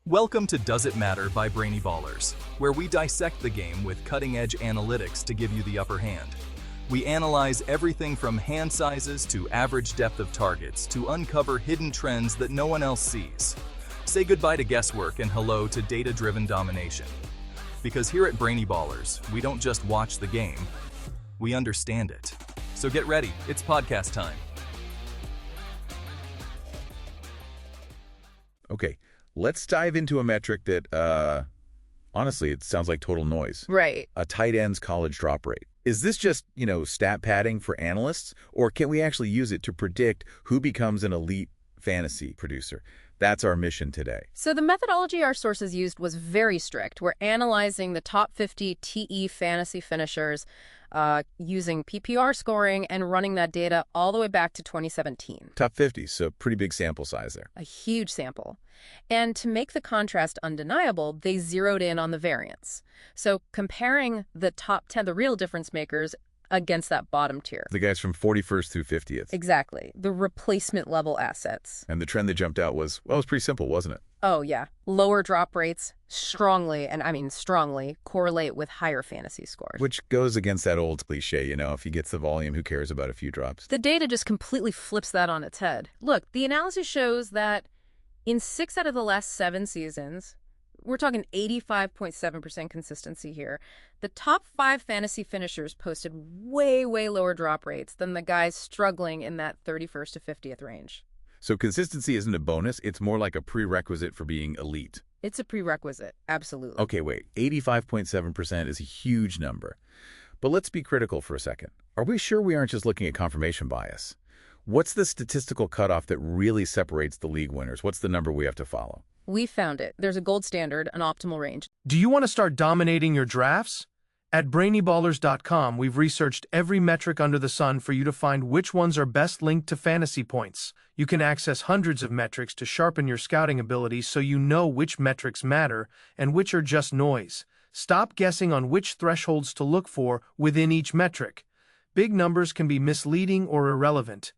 Welcome to Does It Matter by Brainy Ballers, where we dissect the game with cutting-edge analytics to give you the upper hand. We analyze everything from hand sizes to average depth of targets to uncover hidden trends that no one else sees. Say goodbye to guesswork and hello to data-driven domination. Because here at Brainy Ballers, we don't just watch the game, we understand it. So get ready, it's podcast time. Okay, let's dive into a metric that, honestly, it sounds like total noise. Right. A tight end's college drop rate. Is this just, stat padding for analysts, or can we actually use it to predict who becomes an elite fantasy producer? That's our mission today. So the methodology our sources used was very strict. We're analyzing the top 50 TE fantasy finishers using PPR scoring and running that data all the way back to 2017. Top 50, so pretty big sample size there. A huge sample. And to make the contrast undeniable, they zeroed in on the variance. So comparing the top 10, the real difference makers, against that bottom tier. The guys from 41st through 50th. Exactly. The replacement level assets. And the trend that jumped out was, well, it was pretty simple, wasn't it? Oh, yeah. Lower drop rates strongly, and I mean strongly, correlate with higher fantasy scores. Which goes against that old cliche, if he gets the volume, who cares about a few drops? The data just completely flips that on its head. Look, the analysis shows that in 6 out of the last 7 seasons, we're talking 85.7% consistency here, the top 5 fantasy finishers posted way, way lower drop rates than the guys struggling in that 31st to 50th range. So consistency isn't a bonus, it's more like a prerequisite for being elite. It's a prerequisite, absolutely. Okay, wait, 85.7% is a huge number. But let's be critical for a second. Are we sure we aren't just looking at confirmation bias? What's the statistical cutoff that really separates the league winners? What's the number we have to follow? We found it. There's a gold standard, an optimal range. Do you want to start dominating your drafts? At BrainyBallers.com, we've researched every metric under the sun for you to find which ones are best linked to fantasy points. You can access hundreds of metrics to sharpen your scouting abilities so you know which metrics matter and which are just noise. Stop guessing on which thresholds to look for within each metric. Big numbers can be misleading or irrelevant.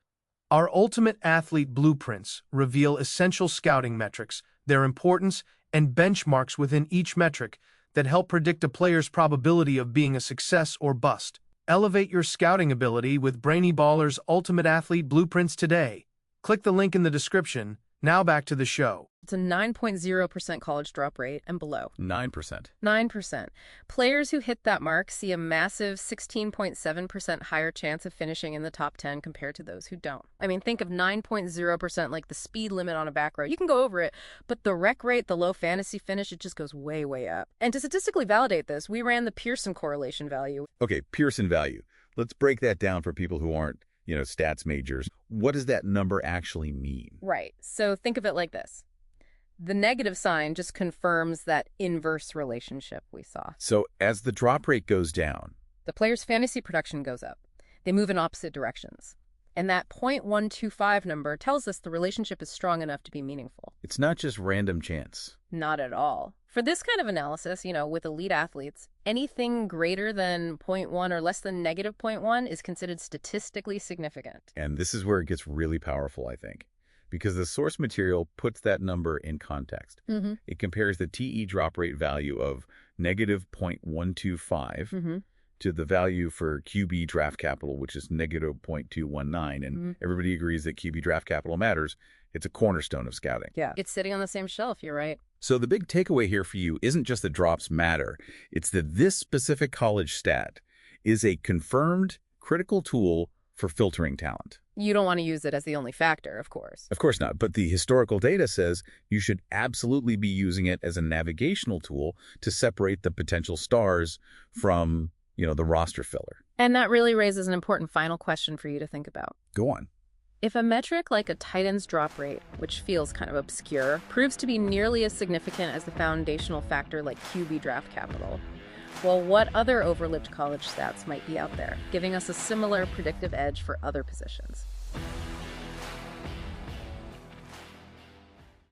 Our Ultimate Athlete Blueprints reveal essential scouting metrics, their importance, and benchmarks within each metric that help predict a player's probability of being a success or bust. Elevate your scouting ability with Brainy Ballers Ultimate Athlete Blueprints today. Click the link in the description. Now back to the show. It's a 9.0% college drop rate and below. 9%. 9%. Players who hit that mark see a massive 16.7% higher chance of finishing in the top 10 compared to those who don't. I mean, think of 9.0% like the speed limit on a back row. You can go over it, but the rec rate, the low fantasy finish, it just goes way, way up. And to statistically validate this, we ran the Pearson correlation value. Okay, Pearson value. Let's break that down for people who aren't, stats majors. What does that number actually mean? Right. So think of it like this. The negative sign just confirms that inverse relationship we saw. So as the drop rate goes down, the player's fantasy production goes up. They move in opposite directions. And that 0.125 number tells us the relationship is strong enough to be meaningful. it's not just random chance. Not at all. For this kind of analysis, with elite athletes, anything greater than 0.1 or less than negative 0.1 is considered statistically significant. And this is where it gets really powerful, I think, because the source material puts that number in context. Mm-hmm. It compares the TE drop rate value of negative 0.125 to the value for QB draft capital, which is negative 0.219. And everybody agrees that QB draft capital matters. It's a cornerstone of scouting. Yeah. It's sitting on the same shelf, you're right. So the big takeaway here for you isn't just that drops matter. It's that this specific college stat is a confirmed critical tool for filtering talent. You don't want to use it as the only factor, of course. Of course not, but the historical data says you should absolutely be using it as a navigational tool to separate the potential stars from, the roster filler. And that really raises an important final question for you to think about. Go on. If a metric like a tight end's drop rate, which feels kind of obscure, proves to be nearly as significant as the foundational factor like QB draft capital, well, what other overlooked college stats might be out there, giving us a similar predictive edge for other positions?